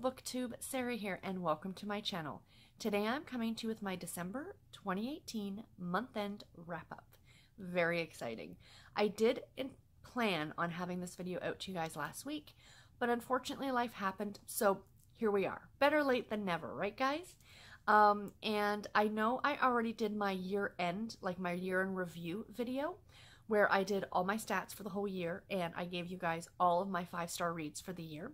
BookTube, Sarah here, and welcome to my channel. Today I'm coming to you with my December 2018 month-end wrap-up. Very exciting. I did plan on having this video out to you guys last week, but unfortunately life happened, so here we are. Better late than never, right guys? And I know I already did my year-end, like my year-in review video, where I did all my stats for the whole year, and I gave you guys all of my 5-star reads for the year.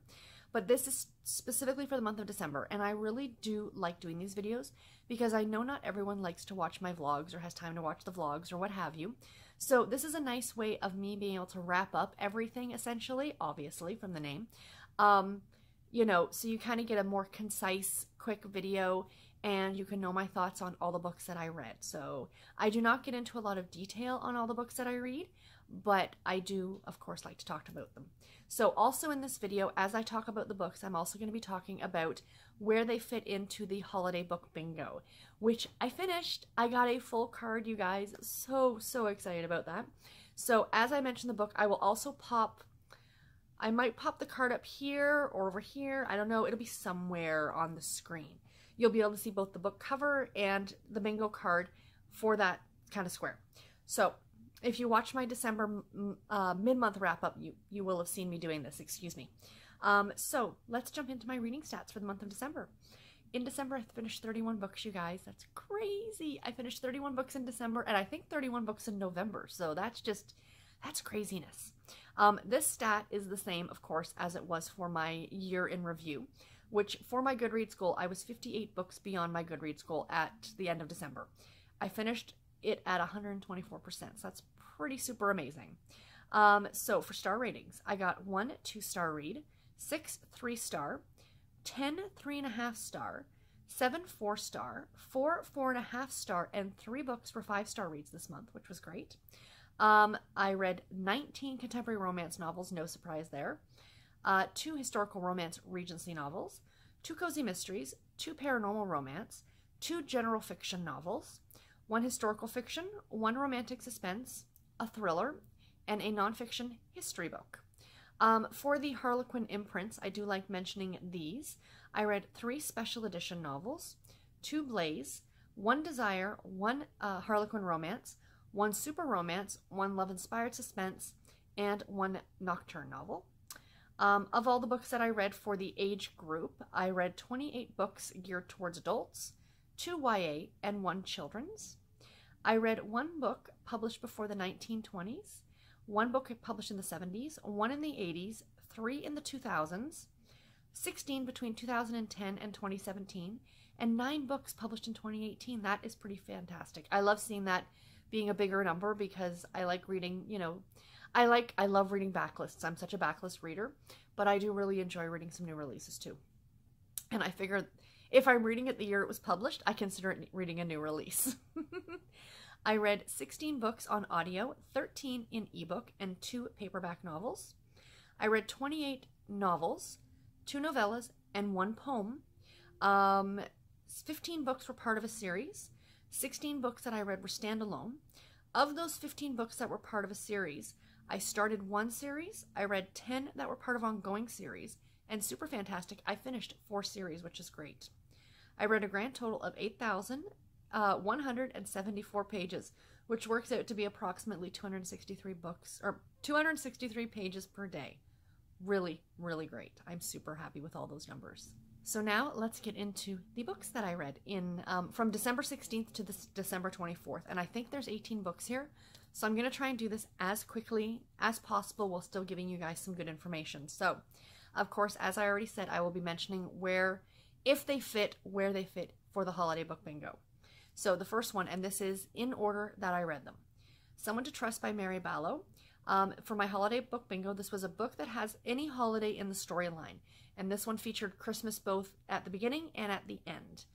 But this is specifically for the month of December, and I really do like doing these videos because I know not everyone likes to watch my vlogs or has time to watch the vlogs or what have you. So this is a nice way of me being able to wrap up everything, essentially, obviously, from the name. You know, so you kind of get a more concise, quick video, and you can know my thoughts on all the books that I read. So I do not get into a lot of detail on all the books that I read, but I do, of course, like to talk about them. So also in this video, as I talk about the books, I'm also going to be talking about where they fit into the holiday book bingo, which I finished. I got a full card, you guys. So excited about that. So as I mentioned the book, I will also I might pop the card up here or over here. I don't know. It'll be somewhere on the screen. You'll be able to see both the book cover and the bingo card for that kind of square. So if you watch my December mid-month wrap-up, you will have seen me doing this, excuse me. So let's jump into my reading stats for the month of December. In December, I finished 31 books, you guys. That's crazy. I finished 31 books in December, and I think 31 books in November. So that's craziness. This stat is the same, of course, as it was for my year in review, which for my Goodreads goal, I was 58 books beyond my Goodreads goal at the end of December. I finished it at 124%, so that's pretty super amazing. So for star ratings, I got 1 2-star read, 6 3-star, 10 3.5 star, 7 4-star, 4 4.5 star, and 3 books were 5-star reads this month, which was great. I read 19 contemporary romance novels, no surprise there, 2 historical romance Regency novels, 2 cozy mysteries, 2 paranormal romance, 2 general fiction novels, 1 historical fiction, 1 romantic suspense, a thriller, and a nonfiction history book. For the Harlequin imprints, I do like mentioning these. I read 3 special edition novels, 2 Blaze, 1 Desire, 1 Harlequin romance, 1 super romance, 1 love-inspired suspense, and 1 nocturne novel. Of all the books that I read for the age group, I read 28 books geared towards adults, 2 YA, and 1 children's. I read 1 book published before the 1920s, 1 book published in the 70s, 1 in the 80s, 3 in the 2000s, 16 between 2010 and 2017, and 9 books published in 2018. That is pretty fantastic. I love seeing that being a bigger number because I like reading, you know, I love reading backlists. I'm such a backlist reader, but I do really enjoy reading some new releases too. And I figured if I'm reading it the year it was published, I consider it reading a new release. I read 16 books on audio, 13 in ebook, and 2 paperback novels. I read 28 novels, 2 novellas, and 1 poem. 15 books were part of a series. 16 books that I read were standalone. Of those 15 books that were part of a series, I started 1 series, I read 10 that were part of ongoing series, and super fantastic, I finished 4 series, which is great. I read a grand total of 8,174 pages, which works out to be approximately 263 books, or 263 pages per day. Really, really great. I'm super happy with all those numbers. So now let's get into the books that I read in from December 16th to December 24th. And I think there's 18 books here. So I'm going to try and do this as quickly as possible while still giving you guys some good information. So, of course, as I already said, I will be mentioning where they fit for the holiday book bingo. So the first one, and this is in order that I read them. Someone to Trust by Mary Ballow. For my holiday book bingo, this was a book that has any holiday in the storyline. And this one featured Christmas both at the beginning and at the end.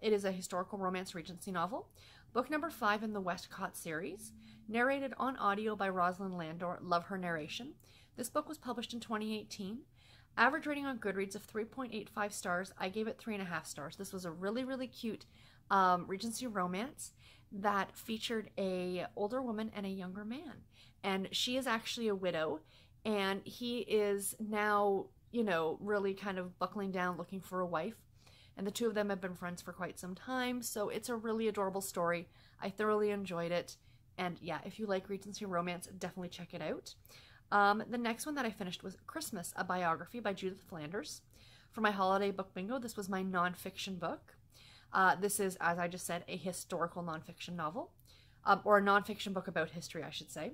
It is a historical romance Regency novel. Book number 5 in the Westcott series. Narrated on audio by Rosalind Landor. Love her narration. This book was published in 2018. Average rating on Goodreads of 3.85 stars. I gave it 3.5 stars. This was a really, really cute Regency romance that featured a older woman and a younger man. And she is actually a widow, and he is now you know, really kind of buckling down looking for a wife. And the two of them have been friends for quite some time, so it's a really adorable story. I thoroughly enjoyed it. And yeah, if you like Regency romance, definitely check it out. The next one that I finished was Christmas, a biography by Judith Flanders. For my holiday book bingo, this was my nonfiction book. This is, as I just said, a historical nonfiction novel, or a nonfiction book about history, I should say.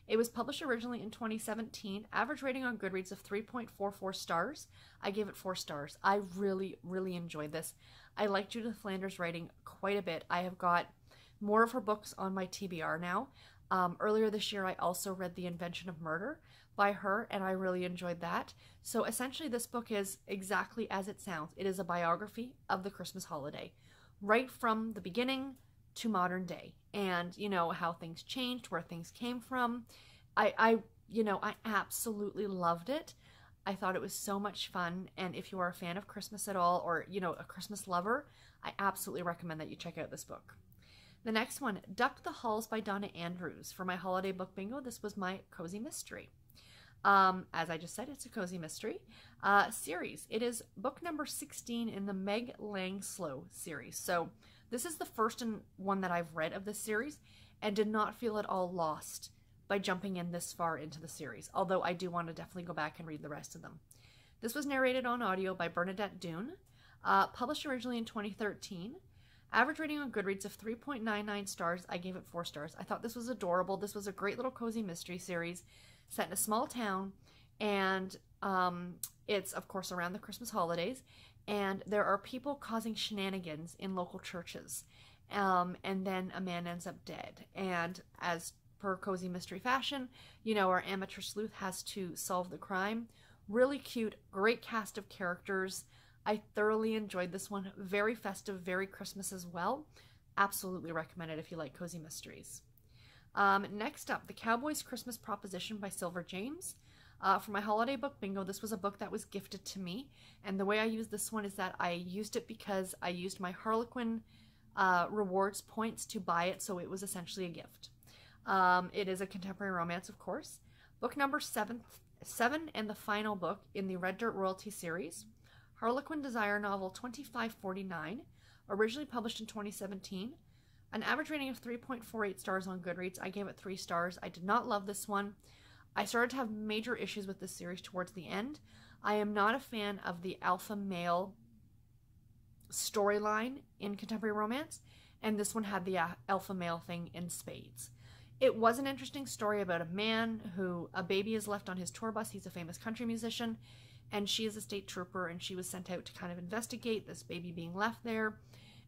It was published originally in 2017. Average rating on Goodreads of 3.44 stars. I gave it 4 stars. I really, really enjoyed this. I like Judith Flanders' writing quite a bit. I have got more of her books on my TBR now. Earlier this year, I also read The Invention of Murder by her, and I really enjoyed that. So essentially, this book is exactly as it sounds. It is a biography of the Christmas holiday, right from the beginning to modern day, and you know how things changed, where things came from. I absolutely loved it. I thought it was so much fun, and if you are a fan of Christmas at all, or you know, a Christmas lover, I absolutely recommend that you check out this book. The next one, Duct the Halls by Donna Andrews. For my holiday book bingo, this was my cozy mystery. As I just said, it's a cozy mystery series. It is book number 16 in the Meg Lang Slow series. So this is the first one that I've read of this series, and did not feel at all lost by jumping in this far into the series, although I do want to definitely go back and read the rest of them. This was narrated on audio by Bernadette Doon, published originally in 2013. Average rating on Goodreads of 3.99 stars. I gave it 4 stars. I thought this was adorable. This was a great little cozy mystery series set in a small town, and it's, of course, around the Christmas holidays, and there are people causing shenanigans in local churches, and then a man ends up dead, and as per cozy mystery fashion, you know, our amateur sleuth has to solve the crime. Really cute, great cast of characters. I thoroughly enjoyed this one. Very festive, very Christmas as well. Absolutely recommend it if you like cozy mysteries. Next up, The Cowboys Christmas Proposition by Silver James. For my holiday book bingo, this was a book that was gifted to me, and the way I used this one is that I used it because I used my Harlequin rewards points to buy it, so it was essentially a gift. It is a contemporary romance, of course. Book number 7 and the final book in the Red Dirt Royalty series. Harlequin Desire novel 2549, originally published in 2017. An average rating of 3.48 stars on Goodreads. I gave it 3 stars. I did not love this one. I started to have major issues with this series towards the end. I am not a fan of the alpha male storyline in contemporary romance, and this one had the alpha male thing in spades. It was an interesting story about a man who a baby is left on his tour bus. He's a famous country musician, and she is a state trooper, and she was sent out to kind of investigate this baby being left there,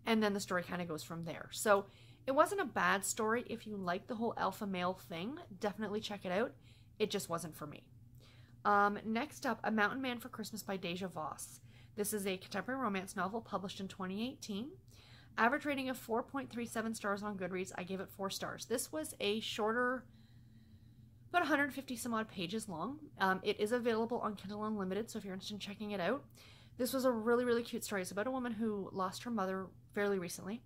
and then the story kind of goes from there. So it wasn't a bad story. If you like the whole alpha male thing, definitely check it out. It just wasn't for me. Next up, A Mountain Man for Christmas by Deja Voss. This is a contemporary romance novel published in 2018. Average rating of 4.37 stars on Goodreads. I gave it 4 stars. This was a shorter, about 150 some odd pages long. It is available on Kindle Unlimited, so if you're interested in checking it out. This was a really, really cute story. It's about a woman who lost her mother fairly recently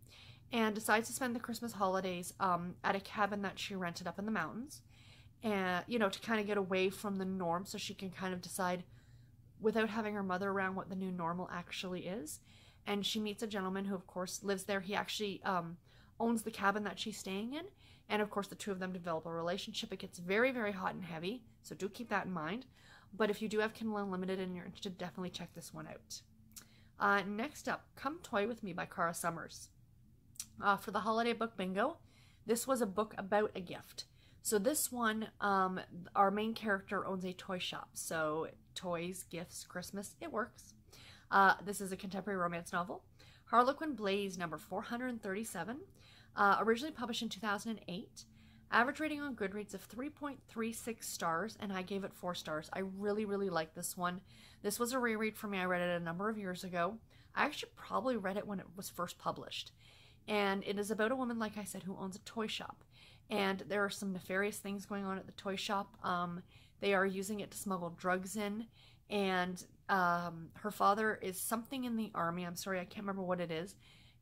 and decides to spend the Christmas holidays at a cabin that she rented up in the mountains, and you know, to kind of get away from the norm so she can kind of decide, without having her mother around, what the new normal actually is. And she meets a gentleman who, of course, lives there. He actually owns the cabin that she's staying in. And, of course, the two of them develop a relationship. It gets very, very hot and heavy, so do keep that in mind. But if you do have Kindle Unlimited and you're interested, definitely check this one out. Next up, Come Toy With Me by Cara Summers. For the holiday book bingo, this was a book about a gift. So this one, our main character owns a toy shop. So toys, gifts, Christmas, it works. This is a contemporary romance novel. Harlequin Blaze number 437, originally published in 2008. Average rating on Goodreads of 3.36 stars, and I gave it 4 stars. I really, really like this one. This was a reread for me. I read it a number of years ago. I actually probably read it when it was first published. And it is about a woman, like I said, who owns a toy shop. And there are some nefarious things going on at the toy shop. They are using it to smuggle drugs in. And her father is something in the army. I'm sorry, I can't remember what it is.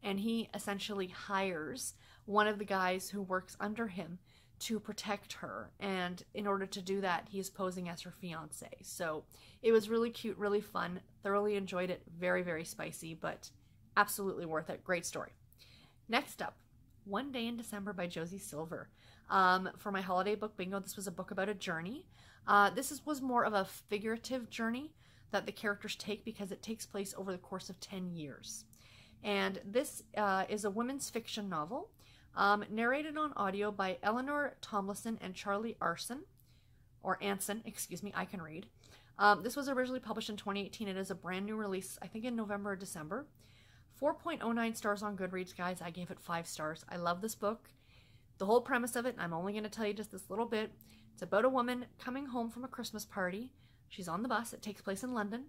And he essentially hires one of the guys who works under him to protect her, and in order to do that, he is posing as her fiance. So it was really cute, really fun, thoroughly enjoyed it. Very, very spicy, but absolutely worth it. Great story. Next up, One Day in December by Josie Silver. For my holiday book bingo, this was a book about a journey. Was more of a figurative journey that the characters take because it takes place over the course of 10 years. And this is a women's fiction novel. Narrated on audio by Eleanor Tomlinson and Charlie Anson, excuse me, I can read. This was originally published in 2018. It is a brand new release, I think in November or December. 4.09 stars on Goodreads, guys. I gave it 5 stars. I love this book. The whole premise of it, I'm only going to tell you just this little bit. It's about a woman coming home from a Christmas party. She's on the bus. It takes place in London.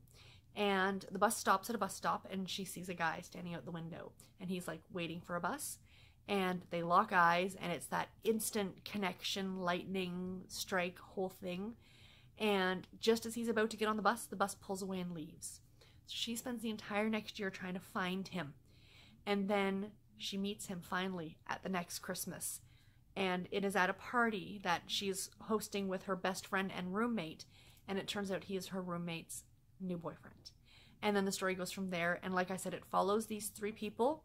And the bus stops at a bus stop, and she sees a guy standing out the window. And he's like waiting for a bus. And they lock eyes, and it's that instant connection, lightning strike whole thing. And just as he's about to get on the bus pulls away and leaves. So she spends the entire next year trying to find him. And then she meets him finally at the next Christmas. And it is at a party that she's hosting with her best friend and roommate. And it turns out he is her roommate's new boyfriend. And then the story goes from there. And like I said, it follows these 3 people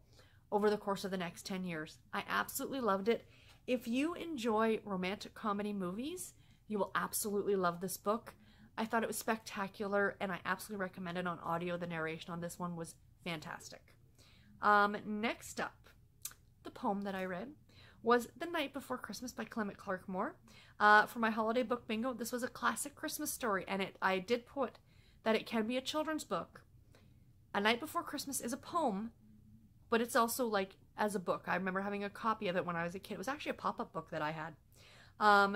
over the course of the next 10 years. I absolutely loved it. If you enjoy romantic comedy movies, you will absolutely love this book. I thought it was spectacular, and I absolutely recommend it on audio. The narration on this one was fantastic. Next up, the poem that I read was The Night Before Christmas by Clement Clark Moore. For my holiday book bingo, this was a classic Christmas story, and I did put that it can be a children's book. A Night Before Christmas is a poem, but it's also like as a book. I remember having a copy of it when I was a kid. It was actually a pop-up book that I had.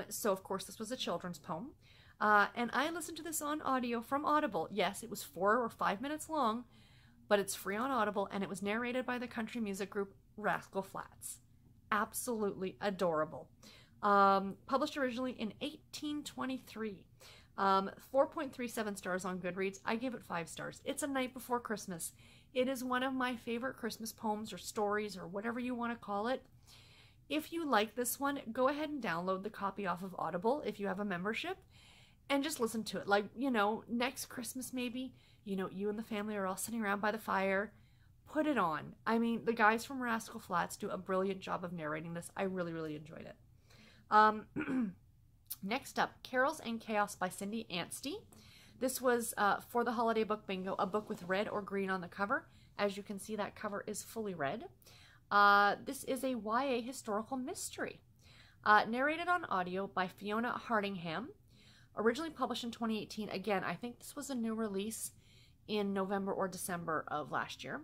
So of course this was a children's poem. And I listened to this on audio from Audible. Yes, it was 4 or 5 minutes long, but it's free on Audible, and it was narrated by the country music group Rascal Flatts. Absolutely adorable. Published originally in 1823. 4.37 stars on Goodreads. I gave it 5 stars. It's A Night Before Christmas. It is one of my favorite Christmas poems or stories or whatever you want to call it. If you like this one, go ahead and download the copy off of Audible if you have a membership and just listen to it. Like, next Christmas maybe, you and the family are all sitting around by the fire. Put it on. I mean, the guys from Rascal Flatts do a brilliant job of narrating this. I really, really enjoyed it. Next up, Carols and Chaos by Cindy Anstey. This was for the holiday book bingo, a book with red or green on the cover. As you can see, that cover is fully red. This is a YA historical mystery. Narrated on audio by Fiona Hardingham. Originally published in 2018. Again, I think this was a new release in November or December of last year.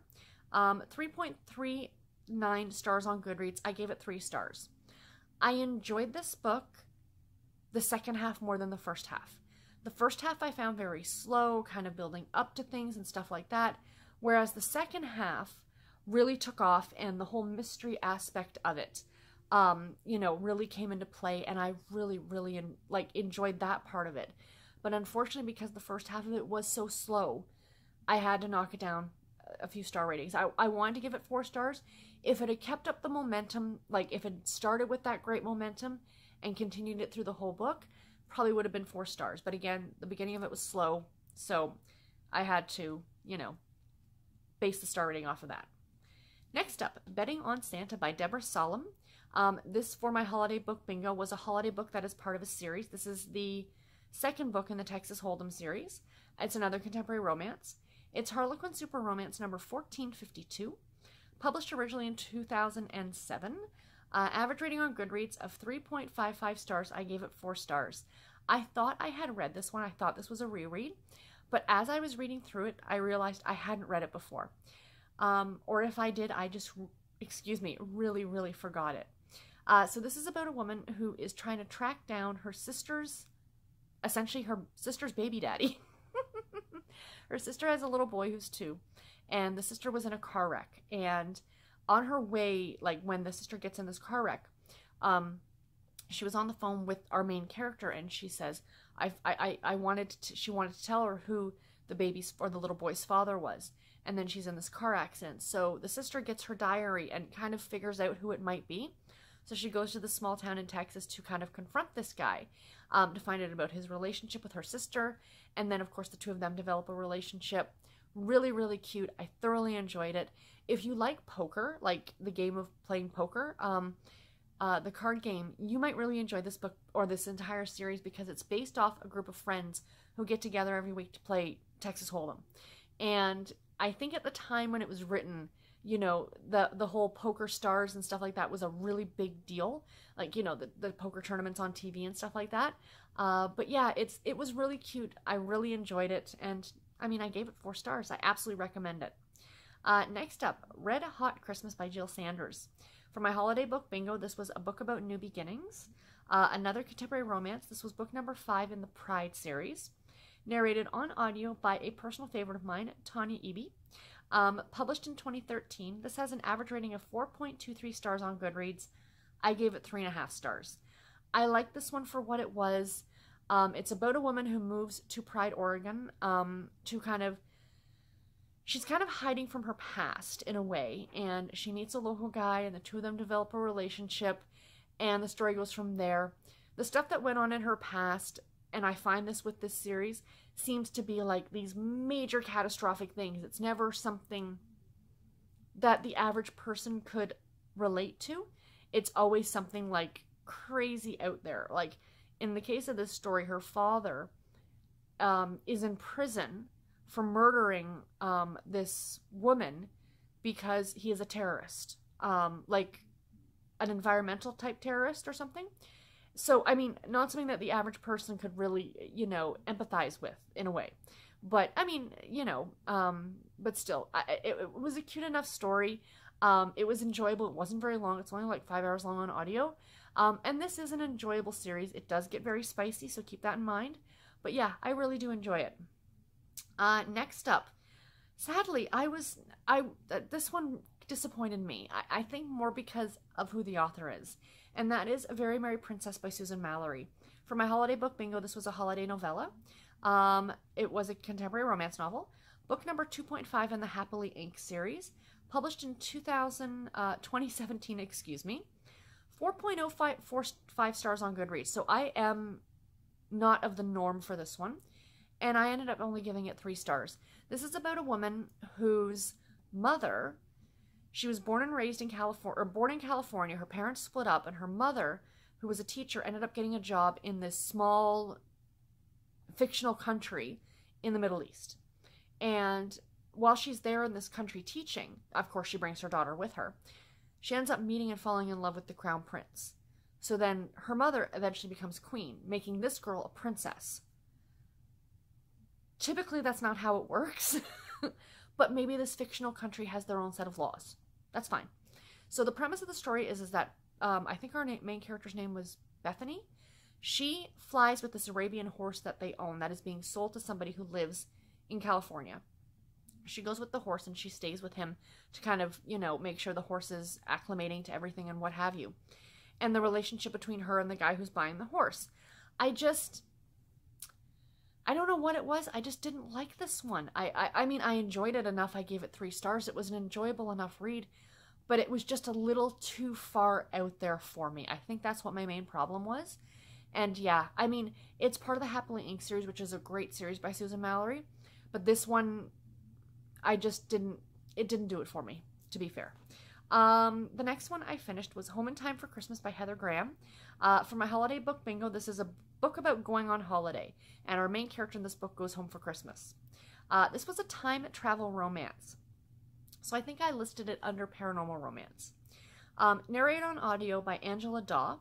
3.39 stars on Goodreads. I gave it 3 stars. I enjoyed this book the second half more than the first half. The first half I found very slow, kind of building up to things and stuff like that, whereas the second half really took off, and the whole mystery aspect of it, really came into play, and I really, really enjoyed that part of it. But unfortunately, because the first half of it was so slow, I had to knock it down a few star ratings. I wanted to give it 4 stars. If it had kept up the momentum, like if it started with that great momentum and continued it through the whole book, probably would have been 4 stars. But again, the beginning of it was slow, so I had to, base the star rating off of that. Next up, Betting on Santa by Deborah Salem. This, for my holiday book bingo, was a holiday book that is part of a series. This is the second book in the Texas Hold'em series. It's another contemporary romance. It's Harlequin Super Romance number 1452. Published originally in 2007. Average rating on Goodreads of 3.55 stars. I gave it 4 stars. I thought I had read this one. I thought this was a reread. But as I was reading through it, I realized I hadn't read it before. Or if I did, I just, really, really forgot it. So this is about a woman who is trying to track down her sister's, essentially her sister's baby daddy. Her sister has a little boy who's 2, and the sister was in a car wreck. And on her way, when the sister gets in this car wreck, she was on the phone with our main character, and she says, she wanted to tell her who the baby's or the little boy's father was. And then she's in this car accident. So the sister gets her diary and kind of figures out who it might be. So she goes to the small town in Texas to kind of confront this guy, to find out about his relationship with her sister. And then, of course, the two of them develop a relationship. Really, really cute. I thoroughly enjoyed it. If you like poker, like the game of playing poker, the card game, you might really enjoy this book or this entire series because it's based off a group of friends who get together every week to play Texas Hold'em. And I think at the time when it was written, you know, the whole poker stars and stuff like that was a really big deal. Like, you know, the poker tournaments on TV and stuff like that. But yeah, it was really cute. I really enjoyed it. And I mean, I gave it 4 stars. I absolutely recommend it. Next up, RedHot Christmas by Jill Sanders. For my holiday book bingo, this was a book about new beginnings. Another contemporary romance. This was book number 5 in the Pride series. Narrated on audio by a personal favorite of mine, Tanya Eby. Published in 2013. This has an average rating of 4.23 stars on Goodreads. I gave it 3.5 stars. I like this one for what it was. It's about a woman who moves to Pride, Oregon, she's kind of hiding from her past in a way, and she meets a local guy, and the two of them develop a relationship, and the story goes from there. The stuff that went on in her past, and I find this with this series, seems to be like these major catastrophic things. It's never something that the average person could relate to. It's always something like crazy out there. Like in the case of this story, her father is in prison for murdering this woman because he is a terrorist, like an environmental type terrorist or something. So, I mean, not something that the average person could really, you know, empathize with in a way. But, I mean, you know, but still, it was a cute enough story. It was enjoyable. It wasn't very long. It's only like 5 hours long on audio. And this is an enjoyable series. It does get very spicy, so keep that in mind. But yeah, I really do enjoy it. Next up, sadly, this one disappointed me. I think more because of who the author is. And that is A Very Merry Princess by Susan Mallory. For my holiday book bingo, this was a holiday novella. It was a contemporary romance novel. Book number 2.5 in the Happily Inc. series. Published in 2017, excuse me. 4.05 stars on Goodreads. So I am not of the norm for this one. And I ended up only giving it 3 stars. This is about a woman whose mother, she was born and raised in California. Her parents split up, and her mother, who was a teacher, ended up getting a job in this small fictional country in the Middle East. And while she's there in this country teaching, of course she brings her daughter with her, she ends up meeting and falling in love with the crown prince. So then her mother eventually becomes queen, making this girl a princess. Typically, that's not how it works, but maybe this fictional country has their own set of laws. That's fine. So the premise of the story is that I think our main character's name was Bethany. She flies with this Arabian horse that they own that is being sold to somebody who lives in California. She goes with the horse and she stays with him to kind of, you know, make sure the horse is acclimating to everything and what have you. And the relationship between her and the guy who's buying the horse. I don't know what it was. I just didn't like this one. I mean, I enjoyed it enough. I gave it 3 stars. It was an enjoyable enough read, but it was just a little too far out there for me. I think that's what my main problem was. And yeah, I mean, it's part of the Happily Inc. series, which is a great series by Susan Mallory. But this one, it didn't do it for me, to be fair. The next one I finished was Home in Time for Christmas by Heather Graham. For my holiday book bingo, this is a book about going on holiday, and our main character in this book goes home for Christmas. This was a time travel romance, so I think I listed it under paranormal romance. Narrated on audio by Angela Daw,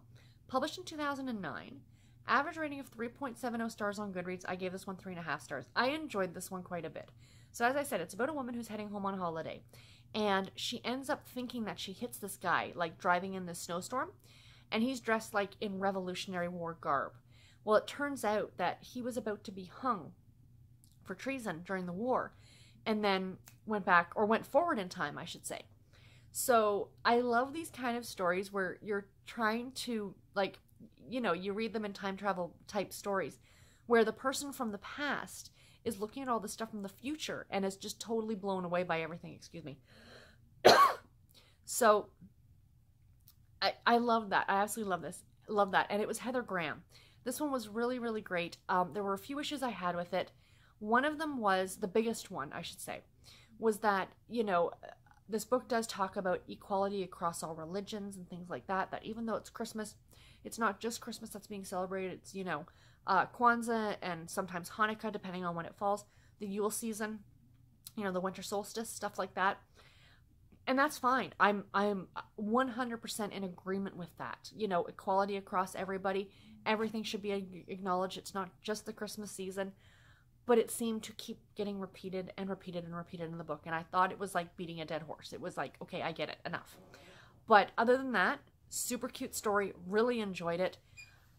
published in 2009. Average rating of 3.70 stars on Goodreads. I gave this one 3.5 stars. I enjoyed this one quite a bit. So as I said, it's about a woman who's heading home on holiday, and she ends up thinking that she hits this guy, like driving in this snowstorm, and he's dressed like in Revolutionary War garb. Well, it turns out that he was about to be hung for treason during the war, and then went forward in time, I should say. So I love these kind of stories where you're trying to, like, you know, you read them in time travel type stories where the person from the past is looking at all this stuff from the future and is just totally blown away by everything. Excuse me. So I love that. I absolutely love this. Love that. And it was Heather Graham. This one was really, really great. There were a few issues I had with it. One of them was, the biggest one, I should say, was that, you know, this book does talk about equality across all religions and things like that, that even though it's Christmas, it's not just Christmas that's being celebrated. It's, you know, Kwanzaa and sometimes Hanukkah, depending on when it falls, the Yule season, you know, the winter solstice, stuff like that. And that's fine. I'm 100% in agreement with that. You know, equality across everybody. Everything should be acknowledged. It's not just the Christmas season. But it seemed to keep getting repeated and repeated and repeated in the book. And I thought it was like beating a dead horse. It was like, okay, I get it. Enough. But other than that, super cute story. Really enjoyed it.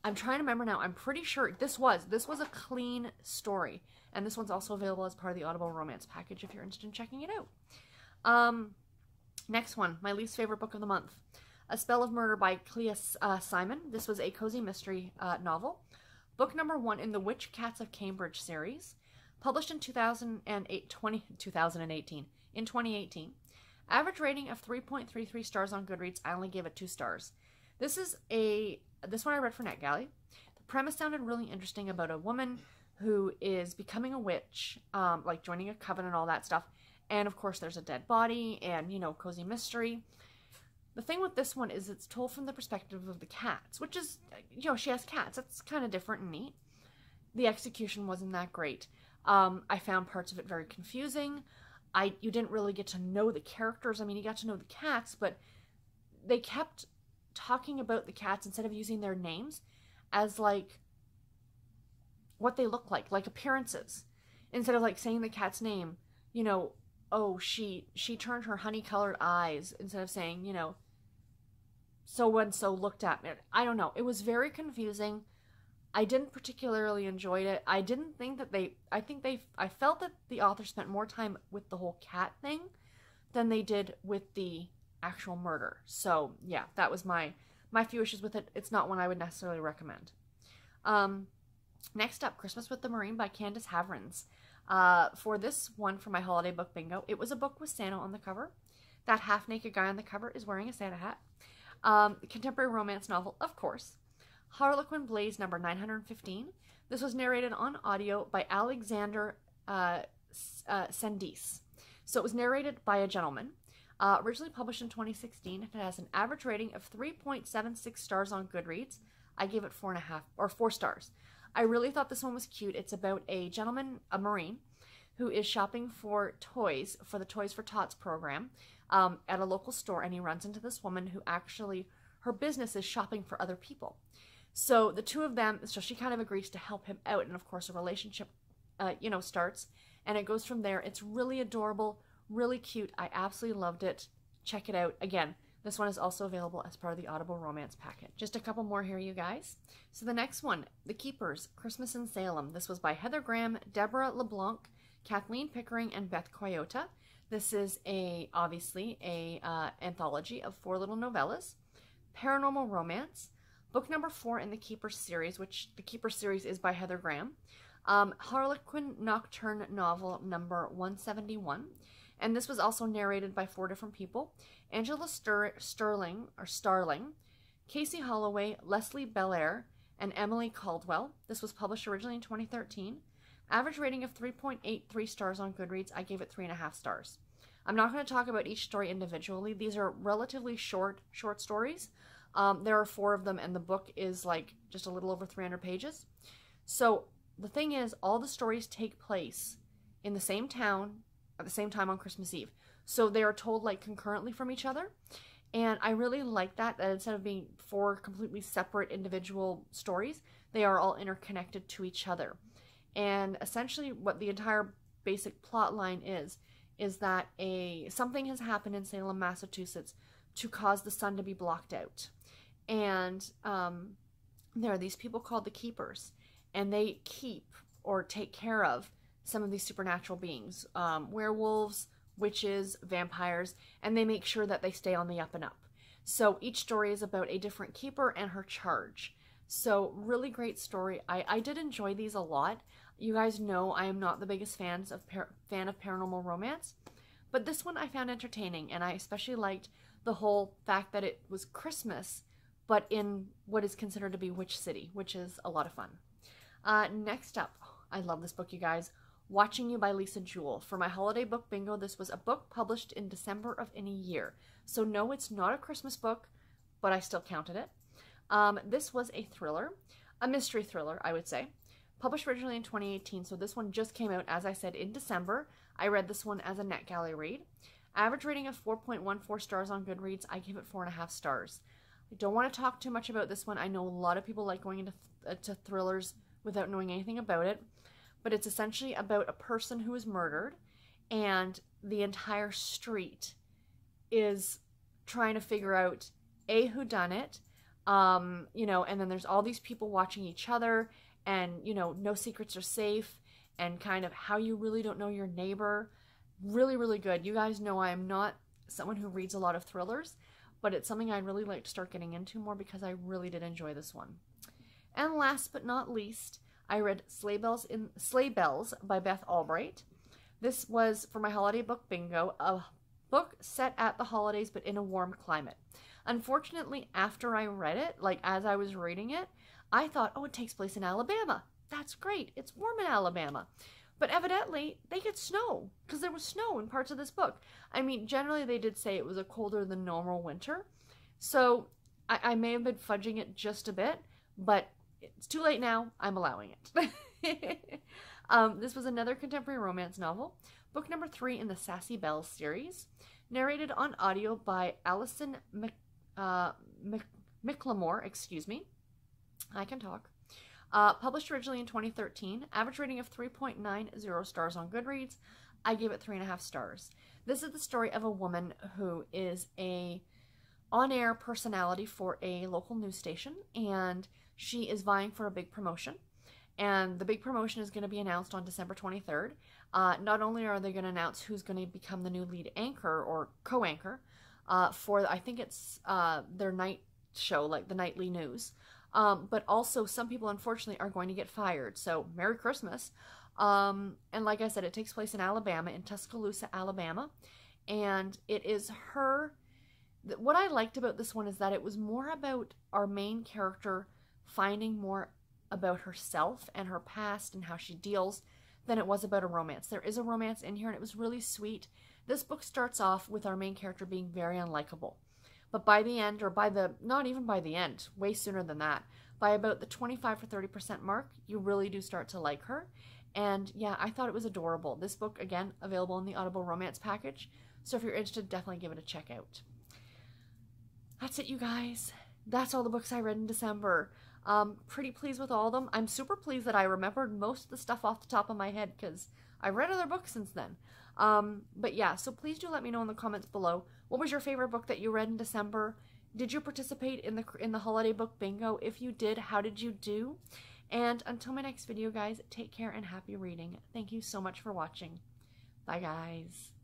I'm trying to remember now. I'm pretty sure this was a clean story. And this one's also available as part of the Audible Romance package if you're interested in checking it out. Next one, my least favorite book of the month. A Spell of Murder by Clea Simon. This was a cozy mystery novel. Book number 1 in the Witch Cats of Cambridge series. Published in 2018. Average rating of 3.33 stars on Goodreads. I only gave it 2 stars. This one I read for NetGalley. The premise sounded really interesting about a woman who is becoming a witch, like joining a coven and all that stuff. And of course there's a dead body and, you know, cozy mystery. The thing with this one is it's told from the perspective of the cats, which is, you know, she has cats. That's kind of different and neat. The execution wasn't that great. I found parts of it very confusing. You didn't really get to know the characters. I mean, you got to know the cats, but they kept talking about the cats instead of using their names as, like, what they look like appearances. Instead of, like, saying the cat's name, you know, oh, she turned her honey-colored eyes, instead of saying, you know, so-and-so looked at me. I don't know. It was very confusing. I didn't particularly enjoy it. I didn't think that I felt that the author spent more time with the whole cat thing than they did with the actual murder. So, yeah, that was my few issues with it. It's not one I would necessarily recommend. Next up, Christmas with the Marine by Candace Havrins. For this one, for my holiday book bingo, it was a book with Santa on the cover. That half-naked guy on the cover is wearing a Santa hat. Contemporary romance novel, of course. Harlequin Blaze number 915. This was narrated on audio by Alexander Sandis. So it was narrated by a gentleman. Originally published in 2016. It has an average rating of 3.76 stars on Goodreads. I gave it 4 stars. I really thought this one was cute. It's about a gentleman, a Marine, who is shopping for toys for the Toys for Tots program at a local store, and he runs into this woman who actually, her business is shopping for other people. So the two of them, so she kind of agrees to help him out, and of course a relationship, you know, starts, and it goes from there. It's really adorable, really cute. I absolutely loved it. Check it out. Again, this one is also available as part of the Audible Romance package. Just a couple more here, you guys. So the next one, The Keepers, Christmas in Salem. This was by Heather Graham, Deborah LeBlanc, Kathleen Pickering, and Beth Coyota. This is obviously a anthology of 4 little novellas. Paranormal romance. Book number 4 in the Keepers series, which the Keepers series is by Heather Graham. Harlequin Nocturne novel number 171. And this was also narrated by 4 different people. Angela Starling, Casey Holloway, Leslie Belair, and Emily Caldwell. This was published originally in 2013. Average rating of 3.83 stars on Goodreads. I gave it 3.5 stars. I'm not going to talk about each story individually. These are relatively short stories. There are 4 of them, and the book is like just a little over 300 pages. So the thing is, all the stories take place in the same town at the same time on Christmas Eve. So they are told like concurrently from each other. And I really like that instead of being 4 completely separate individual stories, they are all interconnected to each other. And essentially what the entire basic plot line is that something has happened in Salem, Massachusetts to cause the sun to be blocked out. And there are these people called the Keepers, and they keep or take care of some of these supernatural beings, werewolves, witches, vampires, and they make sure that they stay on the up and up. So each story is about a different keeper and her charge. So really great story. I did enjoy these a lot. You guys know I am not the biggest fan of paranormal romance, but this one I found entertaining, and I especially liked the whole fact that it was Christmas, but in what is considered to be Witch City, which is a lot of fun. Next up, I love this book, you guys. Watching You by Lisa Jewell. For my holiday book bingo, this was a book published in December of any year. So no, it's not a Christmas book, but I still counted it. This was a thriller, a mystery thriller, I would say. Published originally in 2018, so this one just came out, as I said, in December. I read this one as a NetGalley read. Average rating of 4.14 stars on Goodreads. I give it 4.5 stars. I don't want to talk too much about this one. I know a lot of people like going into thrillers without knowing anything about it. But it's essentially about a person who is murdered, and the entire street is trying to figure out who done it, you know, and then there's all these people watching each other, and, you know, no secrets are safe, and kind of how you really don't know your neighbor. Really, really good. You guys know I am not someone who reads a lot of thrillers, but it's something I'd really like to start getting into more because I really did enjoy this one. And last but not least, I read Sleigh Bells by Beth Albright. This was, for my holiday book bingo, a book set at the holidays but in a warm climate. Unfortunately, after I read it, like as I was reading it, I thought, oh, it takes place in Alabama. That's great. It's warm in Alabama. But evidently, they get snow, because there was snow in parts of this book. I mean, generally they did say it was a colder than normal winter. So I may have been fudging it just a bit, but it's too late now. I'm allowing it. This was another contemporary romance novel, book number 3 in the Sassy Bells series, narrated on audio by Alison McLemore, excuse me. I can talk. Published originally in 2013, average rating of 3.90 stars on Goodreads. I gave it 3.5 stars. This is the story of a woman who is a on-air personality for a local news station, and she is vying for a big promotion, and the big promotion is going to be announced on December 23rd. Not only are they going to announce who's going to become the new lead anchor or co-anchor for, I think it's their night show, like the nightly news, but also some people, unfortunately, are going to get fired. So, Merry Christmas. And like I said, it takes place in Alabama, in Tuscaloosa, Alabama, and it is her. What I liked about this one is that it was more about our main character finding more about herself and her past and how she deals than it was about a romance. There is a romance in here, and it was really sweet. This book starts off with our main character being very unlikable. But by the end, or not even by the end, way sooner than that, by about the 25 or 30% mark, you really do start to like her. And yeah, I thought it was adorable. This book, again, available in the Audible Romance package. So if you're interested, definitely give it a check out. That's it, you guys. That's all the books I read in December. Pretty pleased with all of them. I'm super pleased that I remembered most of the stuff off the top of my head because I read other books since then. But yeah, so please do let me know in the comments below. What was your favorite book that you read in December? Did you participate in the holiday book bingo? If you did, how did you do? And until my next video, guys, take care and happy reading. Thank you so much for watching. Bye, guys.